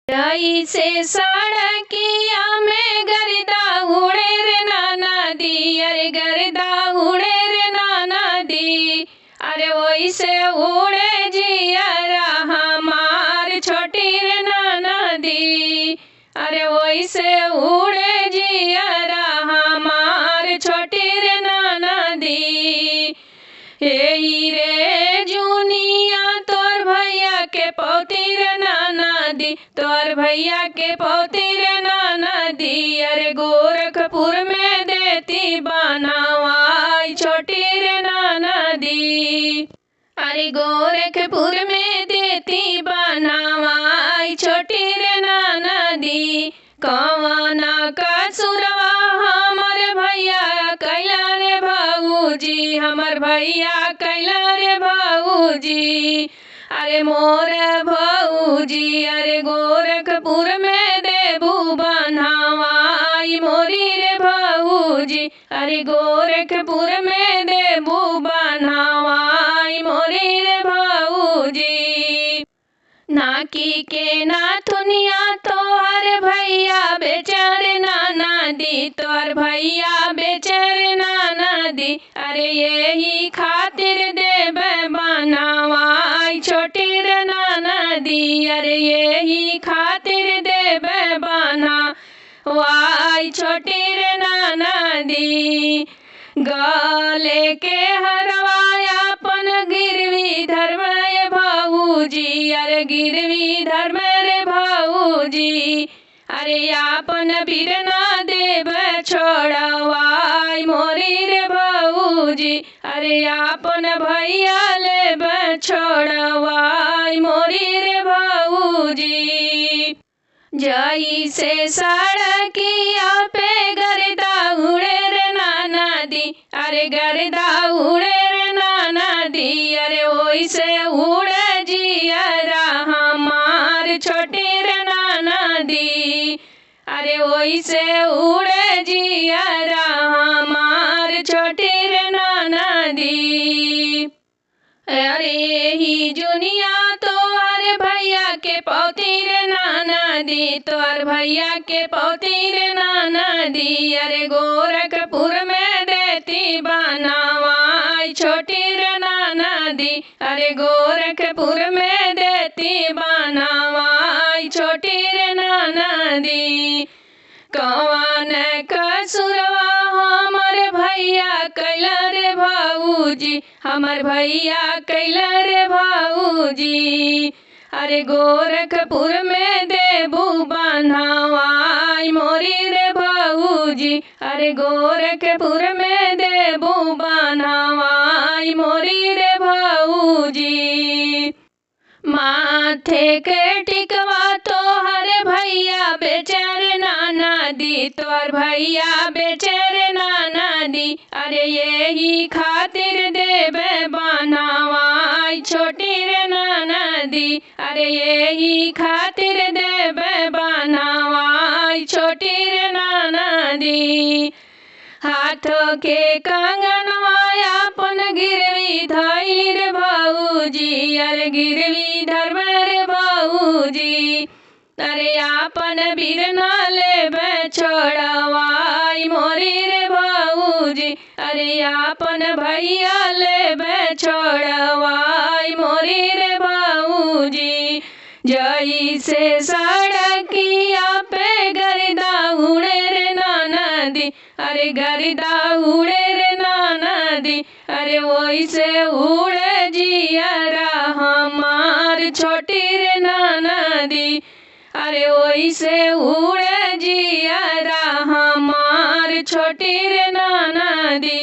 जैसे सड़किया में गर्दा उड़े रे नाना दी, अरे गर्दा उड़े रे नाना दी, अरे वैसे उड़े जियरा हमार छोटी रे नाना दी, अरे वैसे उड़े जियरा हमार छोटी रे नाना दी। हे रे जुनिया तोर भैया के पौती रे नाना दी, तोर भैया के पौती रे नाना दी, अरे गोरखपुर में देती बनावाई छोटी रे नाना दी, अरे गोरखपुर में देती बनावाई छोटी रे नाना दी। कवना का सुरवा हमर भैया कैला रे भाऊजी, हमर भैया कैला रे भाऊजी, अरे मोर भाऊजी, अरे गोरखपुर में देबू बनावाई मोरी रे भाऊजी, अरे गोरखपुर में देबू बनावाई मोरी रे भाऊजी। नाकी के नाथुनिया तोहर भैया बेचारे नाना दी, तोहर भैया बेचारे नाना दी, अरे यही खातिर देबे बनावाई छोटी रे नाना दी, अरे यही खातिर देबे बनावाई छोटी रे नाना दी। गले के हरवाया अपन गिरवी धर्म रे भाऊजी, अरे गिरवी धर्म रे भाऊजी, अरे आपन बिरना देव छोड़वाई मोरी रे भाऊजी, अरे आपन भैया लेब छोड़वाई मोरी रे भाऊजी। जैसे सड़किया पे गर्दा उड़े रे नाना दी, अरे गर्दा उड़े रे नाना दी, अरे वैसे उड़े जियरा हमार छोटी रे नाना दी, अरे वैसे उड़े जियरा हमार छोटी रे नाना दी। अरे ही जुनिया तोहर भैया के पौती रे नाना दी, तोहर भैया के पौती रे नाना दी, अरे गोरखपुर में देती बनावाई छोटी रे नाना दी, अरे गोरखपुर में देती बनावाई छोटी रे नाना दी। कवन कसुरवा हमर भैया कैला रे भाऊजी, हमर भैया कैला रे भाऊजी, अरे गोरखपुर में देबू बनावाई मोरी रे भाऊजी, अरे गोरखपुर में देबू बनावाई मोरी रे भाऊजी। माथे के टिकवा तोहर भैया बेचारे नाना दी, तोहर भैया बेचारे नाना दी, अरे यही खातिर देबे बनावाई छोटी रे नाना दी, अरे यही खातिर देबे बनावाई छोटी रे नाना दी। हाथों के कंगनवा अपन गिरवी धई रे भाऊजी, अरे गिरवी धर्म रे भाऊजी, अरे आपन बिरना लेबे छोड़वाई मोरी रे भाऊजी, अरे आपन भैया लेबे छोड़वाई मोरी रे भाऊजी। जैसे सड़किया पे गर्दा उड़े रे नाना दी, अरे गर्दा उड़े रे नाना दी, अरे वैसे उड़े जियरा हमार छोटी रे नाना दी, अरे वैसे उड़े जियरा हमार छोटी